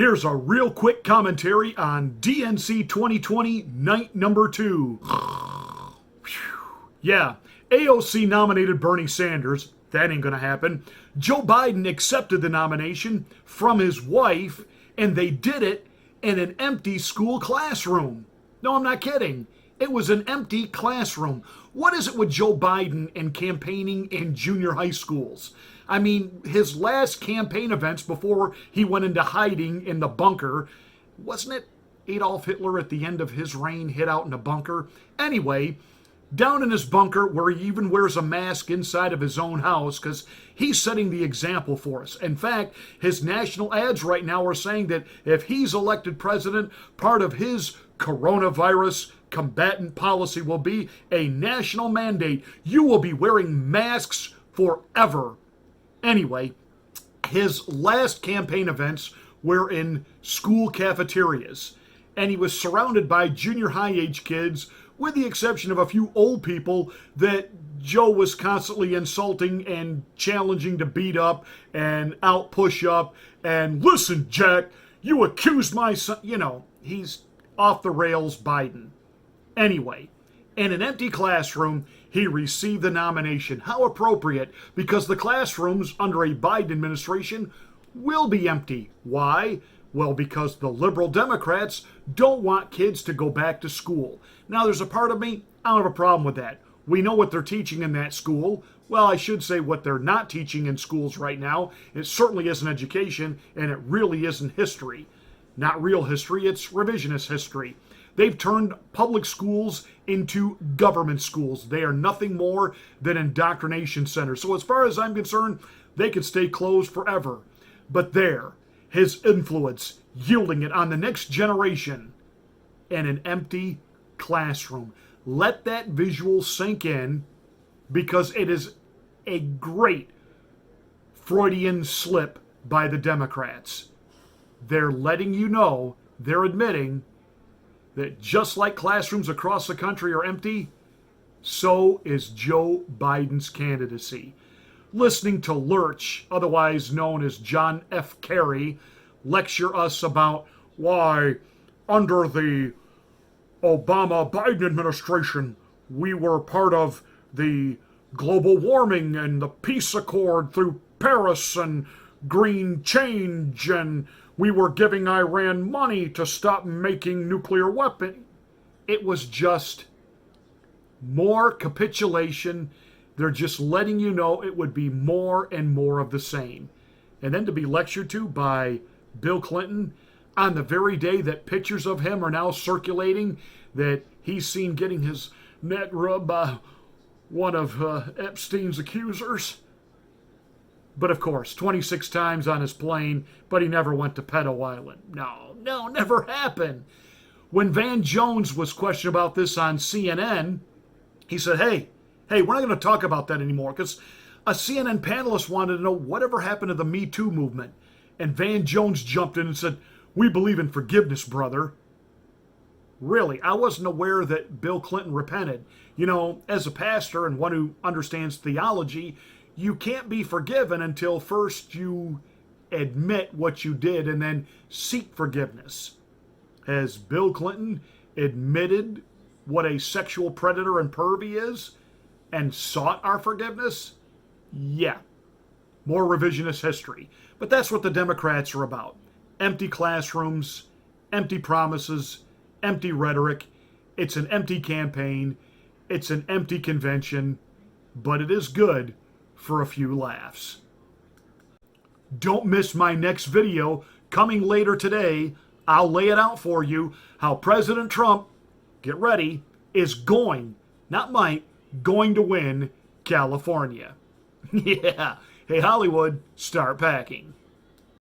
Here's a real quick commentary on DNC 2020 night number 2. Yeah, AOC nominated Bernie Sanders. That ain't gonna happen. Joe Biden accepted the nomination from his wife, and they did it in an empty school classroom. No, I'm not kidding. It was an empty classroom. What is it with Joe Biden and campaigning in junior high schools? I mean, his last campaign events before he went into hiding in the bunker, wasn't it Adolf Hitler at the end of his reign hid out in a bunker? Anyway, down in his bunker where he even wears a mask inside of his own house because he's setting the example for us. In fact, his national ads right now are saying that if he's elected president, part of his coronavirus combatant policy will be a national mandate. You will be wearing masks forever. Anyway, his last campaign events were in school cafeterias, and he was surrounded by junior high age kids, with the exception of a few old people that Joe was constantly insulting and challenging to beat up and out push up. And listen, Jack, you accused my son. You know, he's off the rails Biden. Anyway, in an empty classroom, he received the nomination. How appropriate, because the classrooms under a Biden administration will be empty. Why? Well, because the liberal Democrats don't want kids to go back to school. Now, there's a part of me, I don't have a problem with that. We know what they're teaching in that school. Well, I should say what they're not teaching in schools right now. It certainly isn't education, and it really isn't history. Not real history, it's revisionist history. They've turned public schools into government schools. They are nothing more than indoctrination centers. So as far as I'm concerned, they could stay closed forever. But there, his influence, yielding it on the next generation in an empty classroom. Let that visual sink in, because it is a great Freudian slip by the Democrats. They're letting you know, they're admitting that just like classrooms across the country are empty, so is Joe Biden's candidacy. Listening to Lurch, otherwise known as John F. Kerry, lecture us about why under the Obama-Biden administration we were part of the global warming and the peace accord through Paris and green change, and we were giving Iran money to stop making nuclear weapons. It was just more capitulation. They're just letting you know it would be more and more of the same. And then to be lectured to by Bill Clinton on the very day that pictures of him are now circulating that he's seen getting his neck rubbed by one of Epstein's accusers. But of course, 26 times on his plane, but he never went to Pedo Island. No, never happened. When Van Jones was questioned about this on CNN, he said, hey, we're not going to talk about that anymore, because a CNN panelist wanted to know whatever happened to the Me Too movement. And Van Jones jumped in and said, we believe in forgiveness, brother. Really, I wasn't aware that Bill Clinton repented. You know, as a pastor and one who understands theology, you can't be forgiven until first you admit what you did and then seek forgiveness. Has Bill Clinton admitted what a sexual predator and perv he is and sought our forgiveness? Yeah. More revisionist history. But that's what the Democrats are about. Empty classrooms, empty promises, empty rhetoric. It's an empty campaign. It's an empty convention. But it is good for a few laughs. Don't miss my next video coming later today. I'll lay it out for you how President Trump, get ready, is going, not might, going to win California. Yeah. Hey, Hollywood, start packing.